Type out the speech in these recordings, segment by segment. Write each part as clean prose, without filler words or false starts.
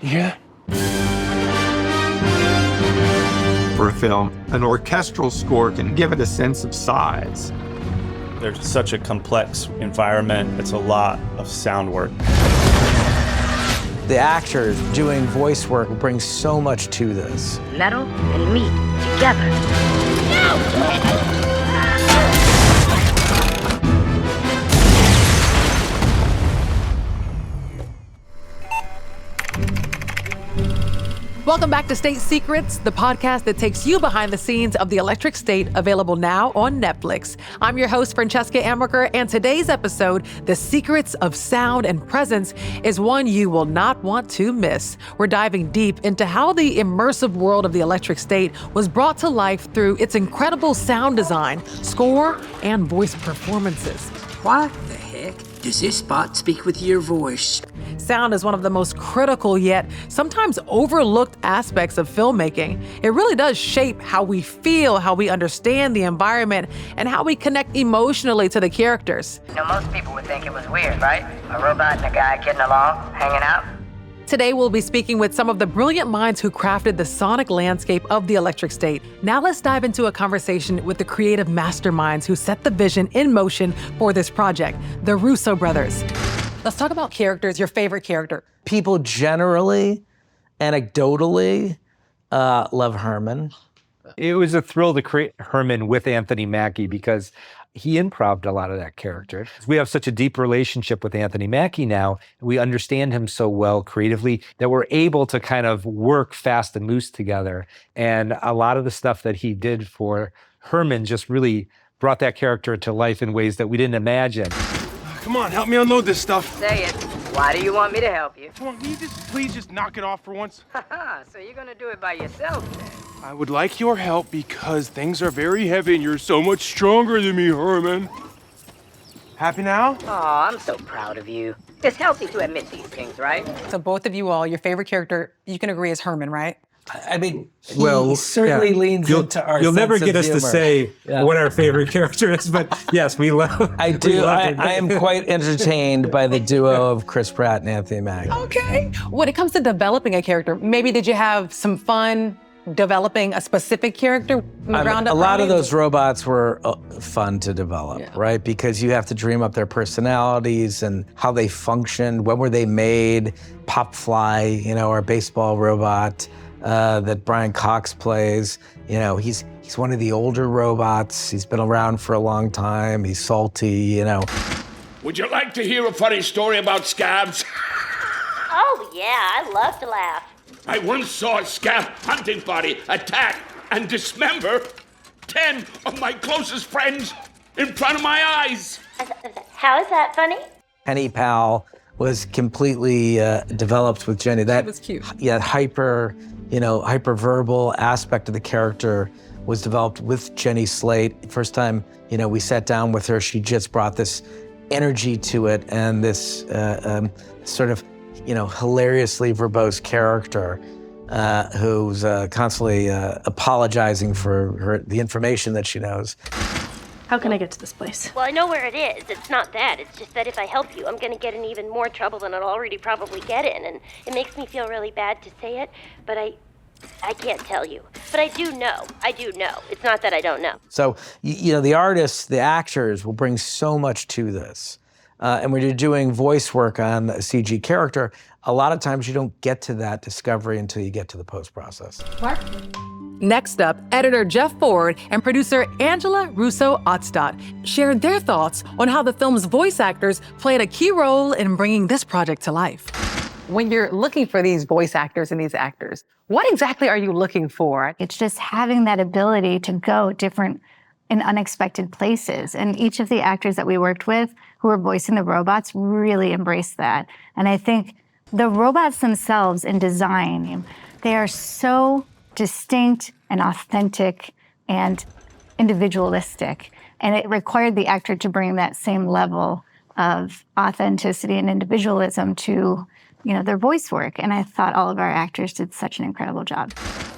Yeah. For a film, an orchestral score can give it a sense of size. There's such a complex environment. It's a lot of sound work. The actors doing voice work brings so much to this. Metal and meat together. Welcome back to State Secrets, the podcast that takes you behind the scenes of the Electric State, available now on Netflix. I'm your host, Francesca Amaker, and today's episode, The Secrets of Sound and Presence, is one you will not want to miss. We're diving deep into how the immersive world of the Electric State was brought to life through its incredible sound design, score, and voice performances. What the heck does this bot speak with your voice? Sound is one of the most critical yet sometimes overlooked aspects of filmmaking. It really does shape how we feel, how we understand the environment, and how we connect emotionally to the characters. You know, most people would think it was weird, right? A robot and a guy getting along, hanging out. Today, we'll be speaking with some of the brilliant minds who crafted the sonic landscape of the Electric State. Now let's dive into a conversation with the creative masterminds who set the vision in motion for this project, the Russo brothers. Let's talk about characters, your favorite character. People generally, anecdotally, love Herman. It was a thrill to create Herman with Anthony Mackie because he improv'd a lot of that character. We have such a deep relationship with Anthony Mackie now, and we understand him so well creatively that we're able to kind of work fast and loose together. And a lot of the stuff that he did for Herman just really brought that character to life in ways that we didn't imagine. Come on, help me unload this stuff. Say it. Why do you want me to help you? Come on, can you please just knock it off for once? Haha, so you're gonna do it by yourself then? I would like your help because things are very heavy and you're so much stronger than me, Herman. Happy now? Aw, I'm so proud of you. It's healthy to admit these things, right? So both of you all, your favorite character, you can agree is Herman, right? I mean, he certainly leans into our You'll never sense get of us to humor. say Yeah. what our favorite character is, but yes, we love. I we do. love it. I am quite entertained by the duo of Chris Pratt and Anthony Mackie. Okay. When it comes to developing a character, maybe did you have some fun developing a specific character from the ground A up? lot of Ronnie? those robots were fun to develop, right? Because you have to dream up their personalities and how they function, when were they made. Popfly, our baseball robot that Brian Cox plays, he's one of the older robots. He's been around for a long time. He's salty, Would you like to hear a funny story about scabs? Oh, yeah, I love to laugh. I once saw a scab hunting party attack and dismember 10 of my closest friends in front of my eyes. How is that funny? Penny Pal was completely developed with Jenny. That was cute. Yeah, hyperverbal aspect of the character was developed with Jenny Slate. First time, we sat down with her, she just brought this energy to it and this sort of, hilariously verbose character who's constantly apologizing for the information that she knows. How can I get to this place? Well, I know where it is. It's not that. It's just that if I help you, I'm going to get in even more trouble than I'll already probably get in. And it makes me feel really bad to say it, but I can't tell you. But I do know. I do know. It's not that I don't know. So, the artists, the actors will bring so much to this. And when you're doing voice work on a CG character, a lot of times you don't get to that discovery until you get to the post-process. Next up, editor Jeff Ford and producer Angela Russo-Otstadt shared their thoughts on how the film's voice actors played a key role in bringing this project to life. When you're looking for these voice actors and these actors, what exactly are you looking for? It's just having that ability to go different and unexpected places. And each of the actors that we worked with who were voicing the robots really embraced that. And I think the robots themselves in design, they are so distinct and authentic and individualistic. And it required the actor to bring that same level of authenticity and individualism to, their voice work. And I thought all of our actors did such an incredible job.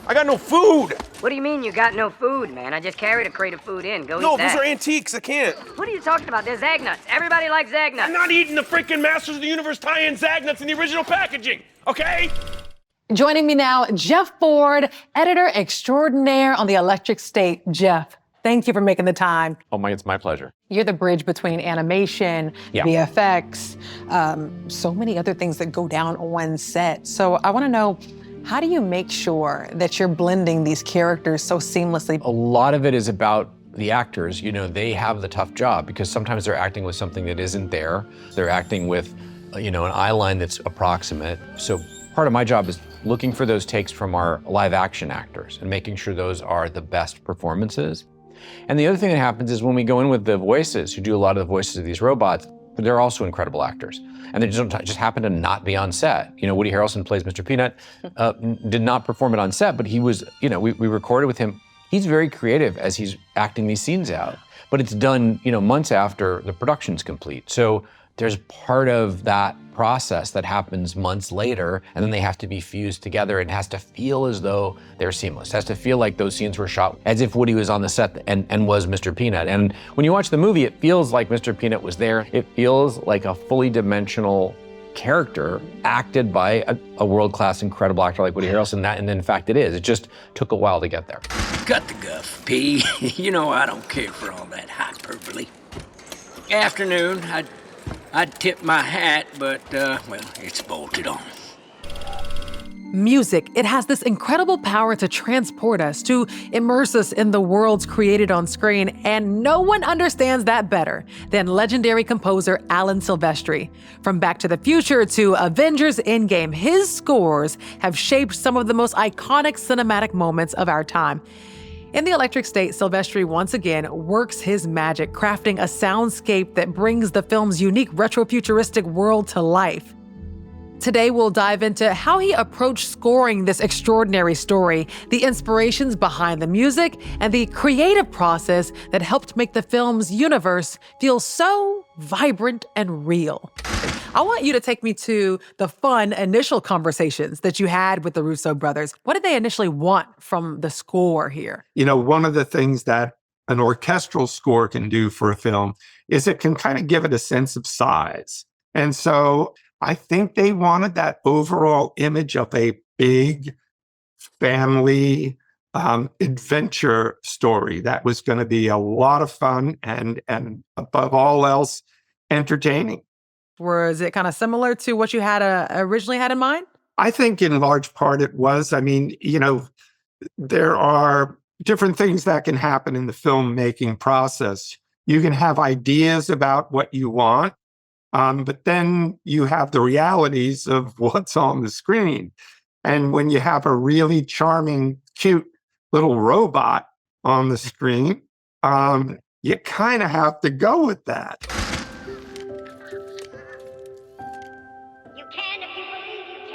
I got no food! What do you mean you got no food, man? I just carried a crate of food in. Go No, eat that. those are antiques, I can't. What are you talking about? They're Zagnuts. Everybody likes Zagnuts. I'm not eating the freaking Masters of the Universe tie-in Zagnuts in the original packaging, okay? Joining me now, Jeff Ford, editor extraordinaire on The Electric State. Jeff, thank you for making the time. Oh, it's my pleasure. You're the bridge between animation, VFX, so many other things that go down on set. So I want to know, how do you make sure that you're blending these characters so seamlessly? A lot of it is about the actors. You know, they have the tough job because sometimes they're acting with something that isn't there. They're acting with, an eye line that's approximate. So part of my job is looking for those takes from our live action actors and making sure those are the best performances. And the other thing that happens is when we go in with the voices, who do a lot of the voices of these robots, they're also incredible actors. And they just happen to not be on set. Woody Harrelson plays Mr. Peanut, did not perform it on set, but he was, we recorded with him. He's very creative as he's acting these scenes out, but it's done, months after the production's complete. So there's part of that process that happens months later, and then they have to be fused together, and it has to feel as though they're seamless. It has to feel like those scenes were shot as if Woody was on the set and was Mr. Peanut. And when you watch the movie, it feels like Mr. Peanut was there. It feels like a fully dimensional character acted by a world-class, incredible actor like Woody Harrelson, and in fact it is. It just took a while to get there. Cut the guff, P. I don't care for all that hyperbole. Afternoon, I'd tip my hat, but, it's bolted on. Music, it has this incredible power to transport us, to immerse us in the worlds created on screen, and no one understands that better than legendary composer Alan Silvestri. From Back to the Future to Avengers Endgame, his scores have shaped some of the most iconic cinematic moments of our time. In The Electric State, Silvestri once again works his magic, crafting a soundscape that brings the film's unique retrofuturistic world to life. Today, we'll dive into how he approached scoring this extraordinary story, the inspirations behind the music, and the creative process that helped make the film's universe feel so vibrant and real. I want you to take me to the fun initial conversations that you had with the Russo brothers. What did they initially want from the score here? One of the things that an orchestral score can do for a film is it can kind of give it a sense of size. And so I think they wanted that overall image of a big family adventure story that was going to be a lot of fun and above all else, entertaining. Was it kind of similar to what you had originally had in mind? I think in large part it was. I mean, there are different things that can happen in the filmmaking process. You can have ideas about what you want, but then you have the realities of what's on the screen. And when you have a really charming, cute little robot on the screen, you kind of have to go with that. You can if you believe you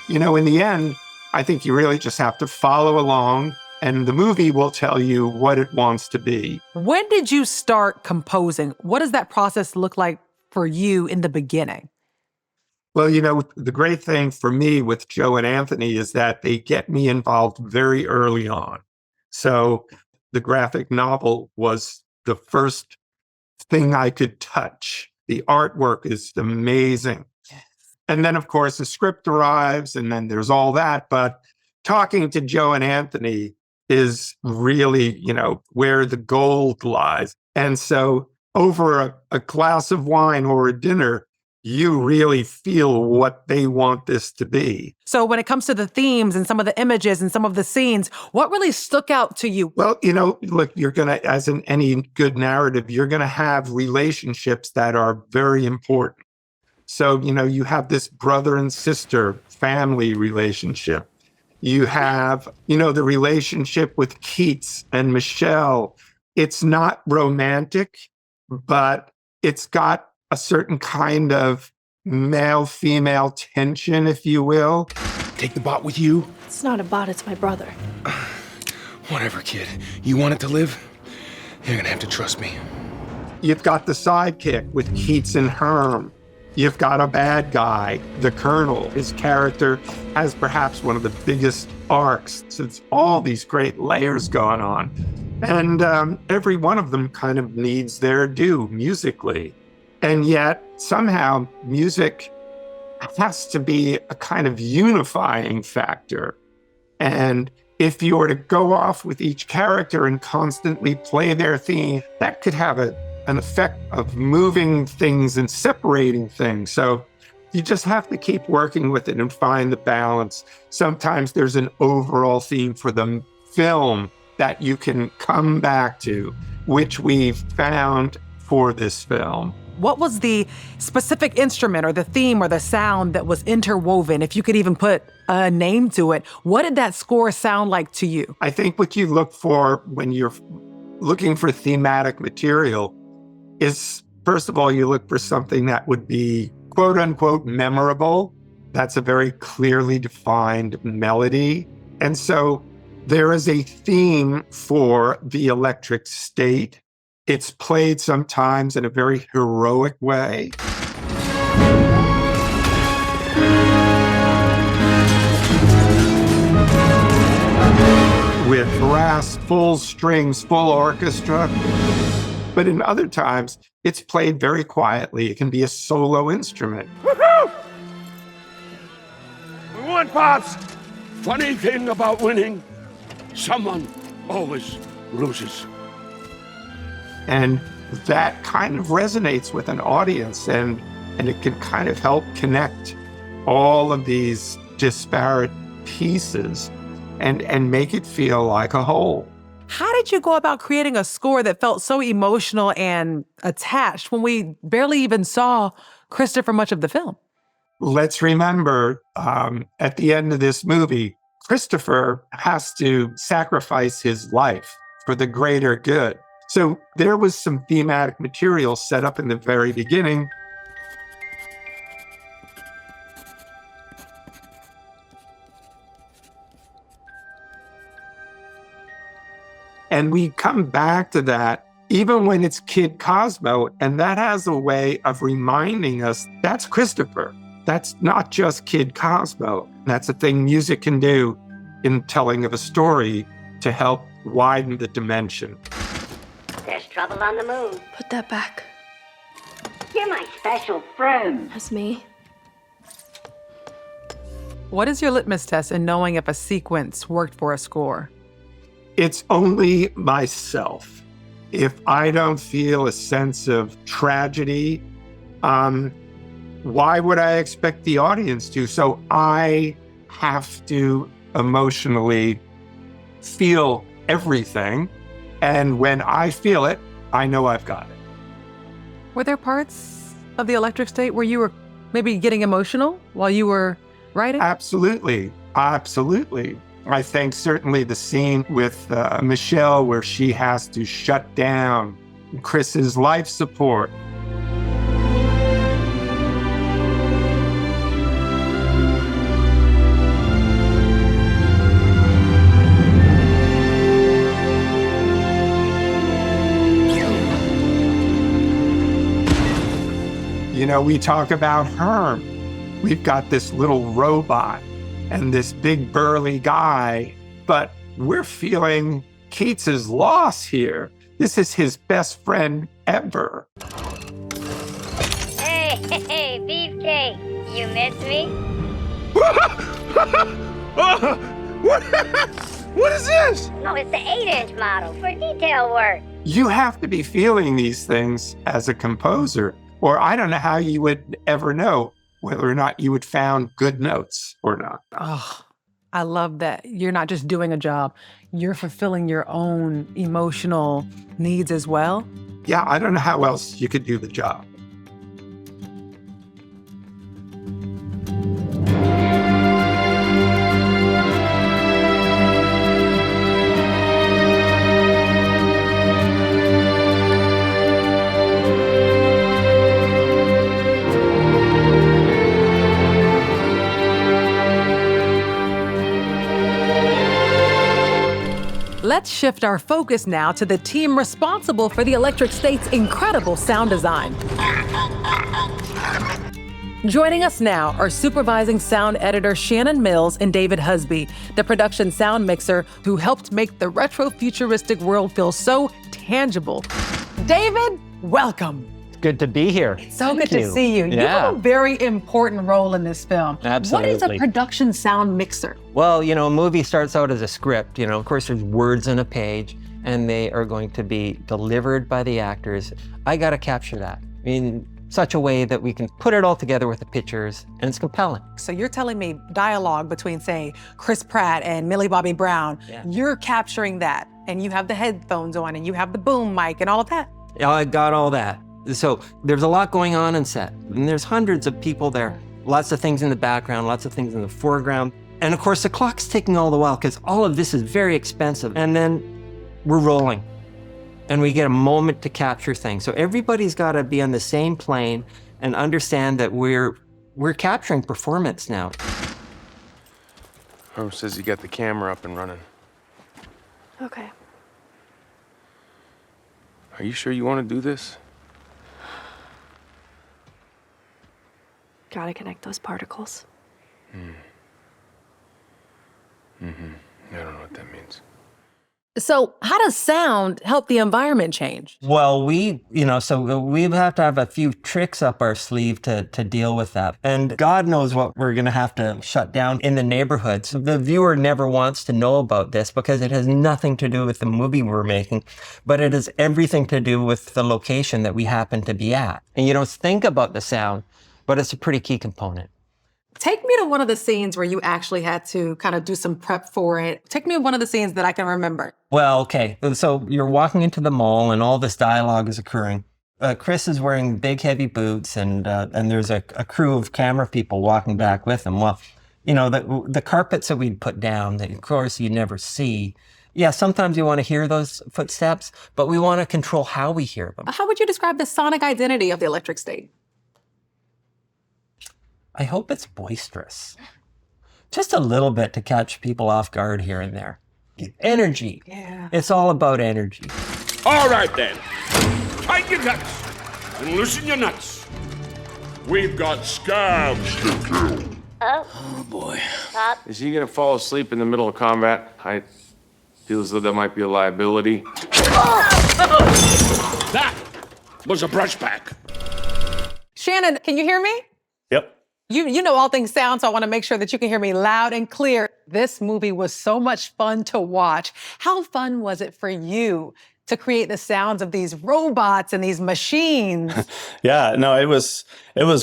can. In the end, I think you really just have to follow along, and the movie will tell you what it wants to be. When did you start composing? What does that process look like for you in the beginning? Well, the great thing for me with Joe and Anthony is that they get me involved very early on. So the graphic novel was the first thing I could touch. The artwork is amazing. And then, of course, the script arrives, and then there's all that. But talking to Joe and Anthony is really, where the gold lies. And so over a glass of wine or a dinner, you really feel what they want this to be. So when it comes to the themes and some of the images and some of the scenes, what really stuck out to you? Well, look, you're going to, as in any good narrative, you're going to have relationships that are very important. So, you have this brother and sister family relationship. You have, the relationship with Keats and Michelle. It's not romantic, but it's got a certain kind of male-female tension, if you will. Take the bot with you? It's not a bot, it's my brother. Whatever, kid. You want it to live? You're gonna have to trust me. You've got the sidekick with Keats and Herm. You've got a bad guy, the Colonel. His character has perhaps one of the biggest arcs. So it's all these great layers going on. And every one of them kind of needs their due musically. And yet somehow music has to be a kind of unifying factor. And if you were to go off with each character and constantly play their theme, that could have an effect of moving things and separating things. So you just have to keep working with it and find the balance. Sometimes there's an overall theme for the film that you can come back to, which we've found for this film. What was the specific instrument or the theme or the sound that was interwoven, if you could even put a name to it? What did that score sound like to you? I think what you look for when you're looking for thematic material is, first of all, you look for something that would be quote unquote memorable. That's a very clearly defined melody. And so there is a theme for the Electric State. It's played sometimes in a very heroic way. With brass, full strings, full orchestra. But in other times, it's played very quietly. It can be a solo instrument. Woohoo! We won, Pops! Funny thing about winning, someone always loses. And that kind of resonates with an audience, and it can kind of help connect all of these disparate pieces and make it feel like a whole. How did you go about creating a score that felt so emotional and attached when we barely even saw Christopher much of the film? Let's remember, at the end of this movie, Christopher has to sacrifice his life for the greater good. So there was some thematic material set up in the very beginning. And we come back to that even when it's Kid Cosmo, and that has a way of reminding us that's Christopher. That's not just Kid Cosmo. That's a thing music can do in telling of a story to help widen the dimension. There's trouble on the moon. Put that back. You're my special friend. That's me. What is your litmus test in knowing if a sequence worked for a score? It's only myself. If I don't feel a sense of tragedy, why would I expect the audience to? So I have to emotionally feel everything. And when I feel it, I know I've got it. Were there parts of the Electric State where you were maybe getting emotional while you were writing? Absolutely. Absolutely. I think certainly the scene with Michelle where she has to shut down Chris's life support. You know, we talk about Herm. We've got this little robot and this big burly guy, but we're feeling Keats's loss here. This is his best friend ever. Hey, Beefcake, you miss me? What is this? Oh, it's the 8-inch model for detail work. You have to be feeling these things as a composer, or I don't know how you would ever know whether or not you would found good notes or not. Oh, I love that. You're not just doing a job, you're fulfilling your own emotional needs as well. Yeah, I don't know how else you could do the job. Let's shift our focus now to the team responsible for the Electric State's incredible sound design. Joining us now are supervising sound editor Shannon Mills and David Husby, the production sound mixer who helped make the retro-futuristic world feel so tangible. David, welcome. Good to be here. So good to see you. You have a very important role in this film. Absolutely. What is a production sound mixer? Well, you know, a movie starts out as a script. You know, of course, there's words on a page, and they are going to be delivered by the actors. I got to capture that in such a way that we can put it all together with the pictures, and it's compelling. So you're telling me dialogue between, say, Chris Pratt and Millie Bobby Brown, you're capturing that, and you have the headphones on, and you have the boom mic and all of that? Yeah, I got all that. So there's a lot going on in set, and there's hundreds of people there. Lots of things in the background, lots of things in the foreground. And of course, the clock's ticking all the while, because all of this is very expensive. And then we're rolling. And we get a moment to capture things. So everybody's got to be on the same plane and understand that we're capturing performance now. Herm says you got the camera up and running. Okay. Are you sure you want to do this? Gotta connect those particles. I don't know what that means. So how does sound help the environment change? Well, we have to have a few tricks up our sleeve to deal with that. And God knows what we're going to have to shut down in the neighborhoods. The viewer never wants to know about this because it has nothing to do with the movie we're making, but it has everything to do with the location that we happen to be at. And you don't think about the sound, but it's a pretty key component. Take me to one of the scenes where you actually had to kind of do some prep for it. Take me to one of the scenes that I can remember. Well, okay. So you're walking into the mall and all this dialogue is occurring. Chris is wearing big, heavy boots and there's a crew of camera people walking back with him. Well, you know, the carpets that we'd put down that, of course, you never see. Yeah, sometimes you want to hear those footsteps, but we want to control how we hear them. How would you describe the sonic identity of the Electric State? I hope it's boisterous. Just a little bit to catch people off guard here and there. Energy. Yeah. It's all about energy. All right, then. Tighten your guts and loosen your nuts. We've got scabs to kill. Oh boy. Pop. Is he gonna fall asleep in the middle of combat? I feel as though that might be a liability. That was a brushback. Shannon, can you hear me? Yep. You know all things sound, so I want to make sure that you can hear me loud and clear. This movie was so much fun to watch. How fun was it for you to create the sounds of these robots and these machines? Yeah, no, it was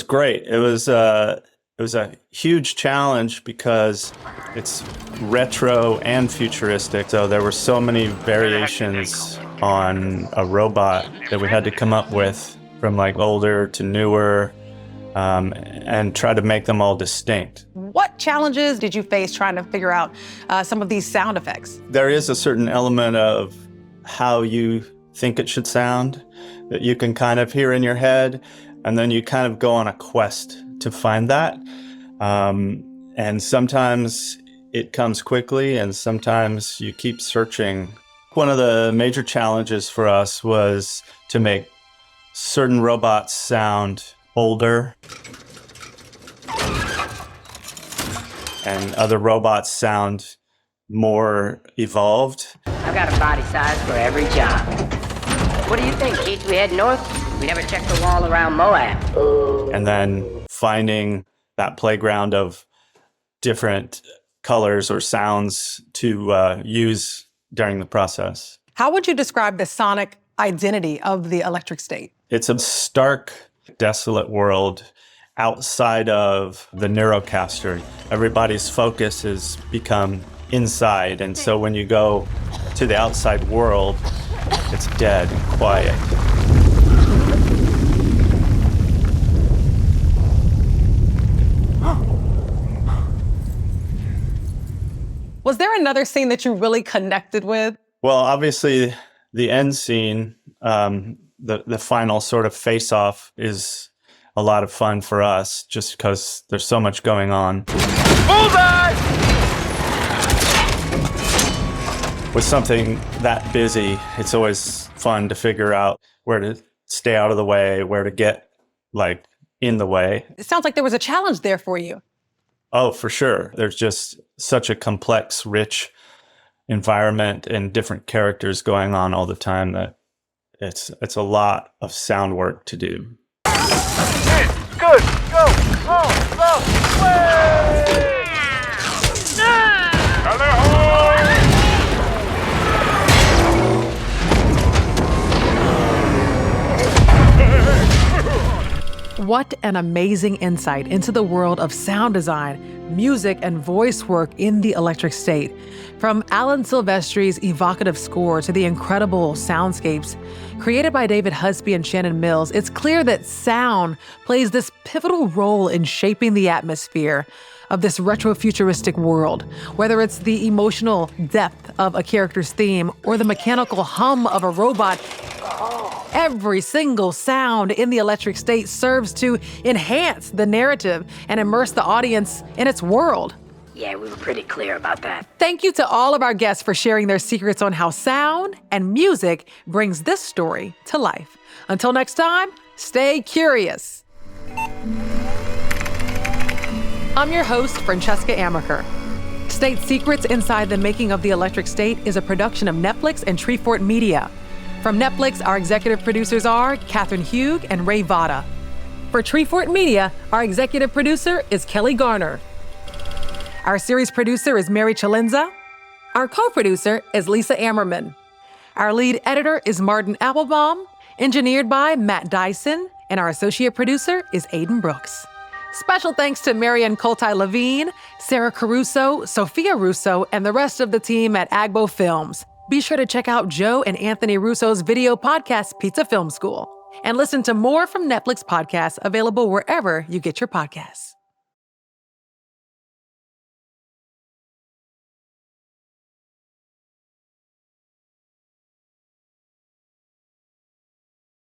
great. It was a huge challenge because it's retro and futuristic. So there were so many variations on a robot that we had to come up with, from like older to newer, and try to make them all distinct. What challenges did you face trying to figure out some of these sound effects? There is a certain element of how you think it should sound that you can kind of hear in your head, and then you kind of go on a quest to find that. And sometimes it comes quickly, and sometimes you keep searching. One of the major challenges for us was to make certain robots sound older, and other robots sound more evolved. I've got a body size for every job. What do you think, Keith? We head north? We never checked the wall around Moab. And then finding that playground of different colors or sounds to use during the process. How would you describe the sonic identity of the Electric State? It's a stark, desolate world outside of the Neurocaster. Everybody's focus has become inside, and so when you go to the outside world, it's dead and quiet. Was there another scene that you really connected with? Well, obviously, the end scene, the final sort of face-off is a lot of fun for us, just because there's so much going on. With something that busy, it's always fun to figure out where to stay out of the way, where to get like in the way. It sounds like there was a challenge there for you. Oh, for sure. There's just such a complex, rich environment and different characters going on all the time that it's a lot of sound work to do. Good. Go. Oh, way. What an amazing insight into the world of sound design, music, and voice work in the Electric State. From Alan Silvestri's evocative score to the incredible soundscapes created by David Husby and Shannon Mills, it's clear that sound plays this pivotal role in shaping the atmosphere of this retro-futuristic world. Whether it's the emotional depth of a character's theme or the mechanical hum of a robot, every single sound in the Electric State serves to enhance the narrative and immerse the audience in its world. Yeah, we were pretty clear about that. Thank you to all of our guests for sharing their secrets on how sound and music brings this story to life. Until next time, stay curious. I'm your host, Francesca Amaker. State Secrets Inside the Making of the Electric State is a production of Netflix and Treefort Media. From Netflix, our executive producers are Catherine Hugh and Ray Vada. For Treefort Media, our executive producer is Kelly Garner. Our series producer is Mary Chalenza. Our co-producer is Lisa Ammerman. Our lead editor is Martin Applebaum, engineered by Matt Dyson, and our associate producer is Aiden Brooks. Special thanks to Marianne Coltai-Levine, Sarah Caruso, Sophia Russo, and the rest of the team at Agbo Films. Be sure to check out Joe and Anthony Russo's video podcast, Pizza Film School, and listen to more from Netflix podcasts available wherever you get your podcasts.